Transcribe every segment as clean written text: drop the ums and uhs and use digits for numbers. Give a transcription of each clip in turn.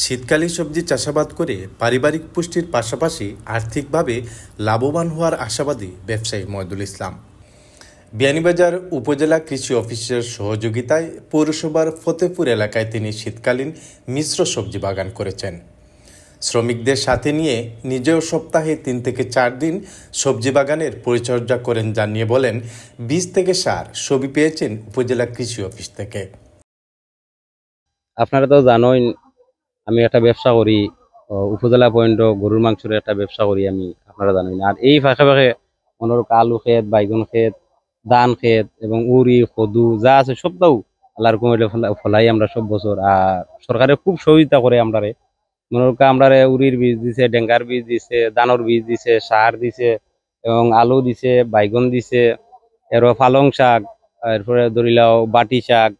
শীতকালীন সবজি চাষাবাদ করে পারিবারিক পুষ্টির পাশাপাশি আর্থিকভাবে লাভবান হওয়ার আশাবাদী ব্যবসায়ী ময়দুল ইসলাম। বিয়ানীবাজার উপজেলা কৃষি অফিসের সহযোগিতায় পৌরসভার ফতেপুর এলাকায় তিনি শীতকালীন মিশ্র সবজি বাগান করেছেন। শ্রমিকদের সাথে নিয়ে নিজেও সপ্তাহে 3 থেকে 4 দিন সবজি বাগানের পরিচর্যা করেন জানিয়ে বলেন, বীজ থেকে সার সবই পেয়েছেন উপজেলা কৃষি অফিস থেকে। আপনারা তো জানোই আমি একটা ব্যবসা করি, উপজেলা পয়েন্ট গরুর মাংসের একটা ব্যবসা করি আমি, আপনারা জানেন। আর এই ফাঁকে ফাঁকে মনোরক আলু ক্ষেত, বাইগন ক্ষেত, ধান ক্ষেত এবং উড়ি কদু যা আছে সবটাও আল্লাহর কমিলে ফলাই আমরা সব বছর। আর সরকারে খুব সহযোগিতা করে আমরারে, মনোরকা আমরারে উড়ির বীজ দিছে, ডেঙ্গার বীজ দিছে, ধানের বীজ দিছে, সার দিছে এবং আলু দিছে, বাইগন দিছে, এরপর পালং শাক, এরপরে ধরিলাও বাটি শাক,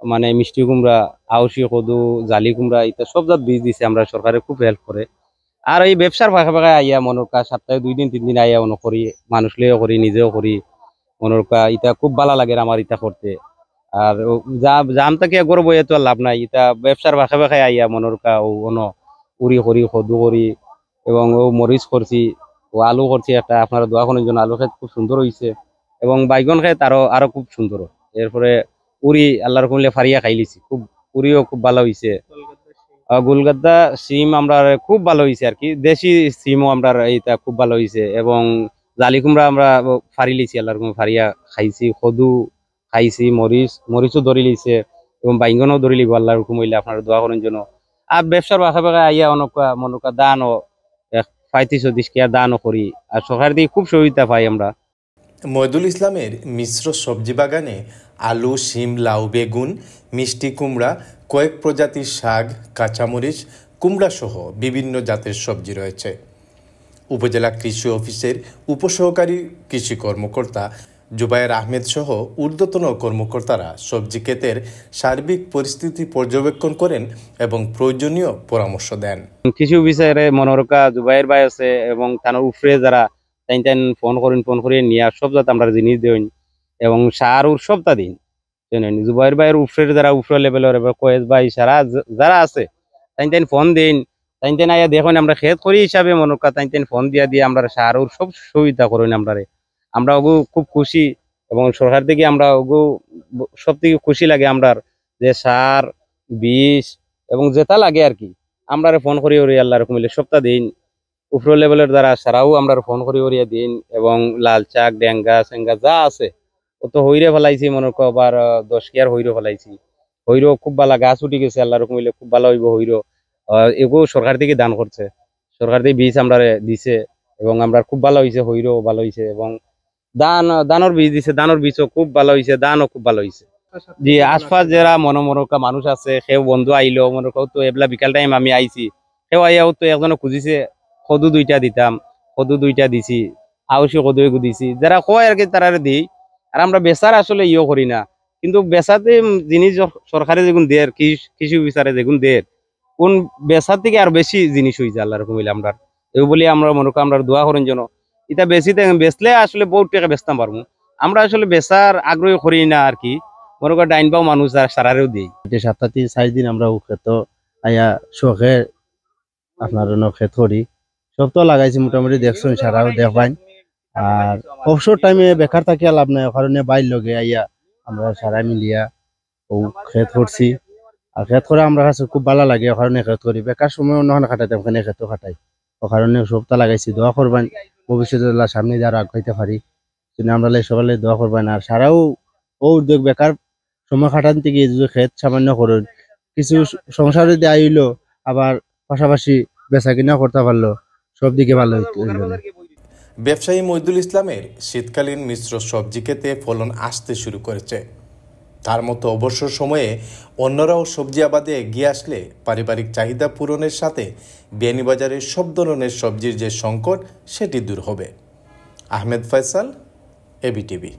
মানে মিষ্টি কুমড়া, আউশি কদু, জালি কুমড়া ইত্যাদি সব জাত বীজ দিছে। আমরা সরকারে খুব হেল্প করে। আর এই ব্যবসার ফাঁকে ফাঁকে আইয়া মনোরকা সপ্তাহে 2 দিন 3 দিন আইয়া অন্য করি, মানুষ লিয়েও করি, নিজেও করি। মনোরকা ইটা খুব ভালো লাগে আমার ইটা করতে। আর জাম থেকে করবো এত লাভ নাই, ইটা ব্যবসার ফাঁকে ফাঁকে আইয়া মনোরকা ও অন্য উড়ি করি, কদু করি এবং ও মরিচ করছি, ও আলু করছি একটা। আপনারা দোয়া করার জন্য আলু ক্ষেত খুব সুন্দর হয়েছে এবং বাইগন ক্ষেত আরো খুব সুন্দর। এরপরে উড়ি আল্লাহর কমিলে ফারিয়া খাইলিছি, খুব উড়িও খুব ভালো হয়েছে। গোলগাদ্দা সিম আমরা খুব ভালো হয়েছে আর কি, দেশি সিমও আমরা এইটা খুব ভালো হয়েছে এবং জালি কুমড়া আমরা ফারি লিছি, আল্লাহর কমিলে ফারিয়া খাইছি। কদু খাইছি, মরিচও ধরি লিছে এবং বাইগনও ধরি লিব আল্লাহর কমিলে, আপনারা দোয়া করার জন্য। আর ব্যবসার পাশে পাশে আইয়া অনেকা মনোকা দানও 35-40 কেয়া দানও করি। আর সরকার দিয়ে খুব সহযোগিতা পাই আমরা। ময়দুল ইসলামের মিশ্র সবজি বাগানে আলু, শিম, লাউ, বেগুন, মিষ্টি কুমড়া, কয়েক প্রজাতির শাক, কাঁচামরিচ, কুমড়া সহ বিভিন্ন জাতের সবজি রয়েছে। উপজেলা কৃষি অফিসের উপসহকারী কৃষি কর্মকর্তা জুবায়ের আহমেদ সহ ঊর্ধ্বতন কর্মকর্তারা সবজি ক্ষেতের সার্বিক পরিস্থিতি পর্যবেক্ষণ করেন এবং প্রয়োজনীয় পরামর্শ দেন। কৃষি অফিসারে মনোরকা জুবাইর ভাই আছে এবং তার উপরে যারা তাই ফোন করিয়ে নিয়ে সব যাতে আমরা জিনিস দিন এবং সার ওর সবটা দিন। জুবাইর ভাইয়ের উপরে যারা উপরে লেভেলের কয়েস ভাই সারা যারা আছে তাই ফোন দিন, তাই আইয়া দেখুন আমরা খেত করি হিসাবে মনোরকা তাই ফোন দিয়ে আমরা সার ওর সব সুবিধা করেন। আমরা ওগু খুব খুশি এবং সরকার থেকে আমরা ওগু সব থেকে খুশি লাগে আমরা যে সার, বীজ এবং যেটা লাগে আর কি আমরা ফোন করি ওরি আল্লাহ রকম সপ্তাহ দিন। উপর লেভেলের দ্বারা সারাও আমরা ফোন করি ওরিয়া দিন এবং লাল চাক, ডেঙ্গা সেঙ্গা যা আছে ও তো হইরে ফেলাইছি, মনে কর আবার 10 কেয়ার হইরে ফেলাইছি। হইরো খুব ভালো গাছ উঠি গেছে, আল্লাহ রকম খুব ভালো হইব। হইরো এগো সরকার থেকে দান করছে, সরকার থেকে বীজ আমরা দিছে এবং আমরা খুব ভালো হয়েছে। হইরো ভালো হয়েছে এবং দানোর বীজ দিছে, দানোর বীজও খুব ভালো হয়েছে, দানও খুব ভালো হয়েছে। জি, আশপাশ যারা মনোমরকা মানুষ আছে সেও বন্ধু আইলো মনে কর তো এবলা বিকাল টাইম আমি আইছি, সেও আইয়াও তো একজনে খুঁজিছে কদু 2টা দিতাম, কদু 2টা দিছি, আউশি কদু এগু দিছি। যারা কয় আর কি তারা দিই। আর আমরা বেচার আসলে ইয়ে করি না, কিন্তু বেচাতে জিনিস সরকারে যেগুন দের, কৃষি বিচারে যেগুন দের, কোন বেচার থেকে আর বেশি জিনিস হয়ে যায় আল্লাহ রকম হইলে আমরা এই বলি আমরা মনে করি আমরা দোয়া করেন যেন এটা বেচলে আসলে বহুত টাকা বেচতাম পারবো। আমরা আসলে বেচার আগ্রহী করি না আর কি, মনে করি ডাইন পাও মানুষ আর সারারেও দিই। সপ্তাহে 4 দিন আমরা খেত আয়া শখে আপনার খেত করি, সব তো লাগাইছি মোটামুটি দেখছেন, সারাও দেখবাই। আর অবসর টাইমে বেকার থাকিয়া লাভ নাই, কারণে বাইর লগে আইয়া আমরা সারা মিলিয়া ও খেত করছি। আর খেত করে আমরা কাছে খুব ভালো লাগে, কারণে খেত করি। বেকার সময় অন্য খাটাইতাম, ওখানে খেত খাটাই, ও কারণে সবটা লাগাইছি। দোয়া করবেন ভবিষ্যতে সামনে যারা আগাইতে পারি, আমরা সকালে দোয়া করবেন। আর সারাও ও উদ্যোগ বেকার সময় খাটান থেকে যদি খেত সামান্য করুন, কিছু সংসার যদি আইলো আবার পাশাপাশি বেচা কিনা করতে পারলো, সব দিকে ভালো হইতো। ব্যবসায়ী ময়দুল ইসলামের শীতকালীন মিশ্র সবজি ক্ষেতে ফলন আসতে শুরু করেছে। তার মতো অবসর সময়ে অন্যরাও সবজি আবাদে এগিয়ে আসলে পারিবারিক চাহিদা পূরণের সাথে বিয়ানীবাজারের সব ধরনের সবজির যে সংকট সেটি দূর হবে। আহমেদ ফয়সাল, এবিটিভি।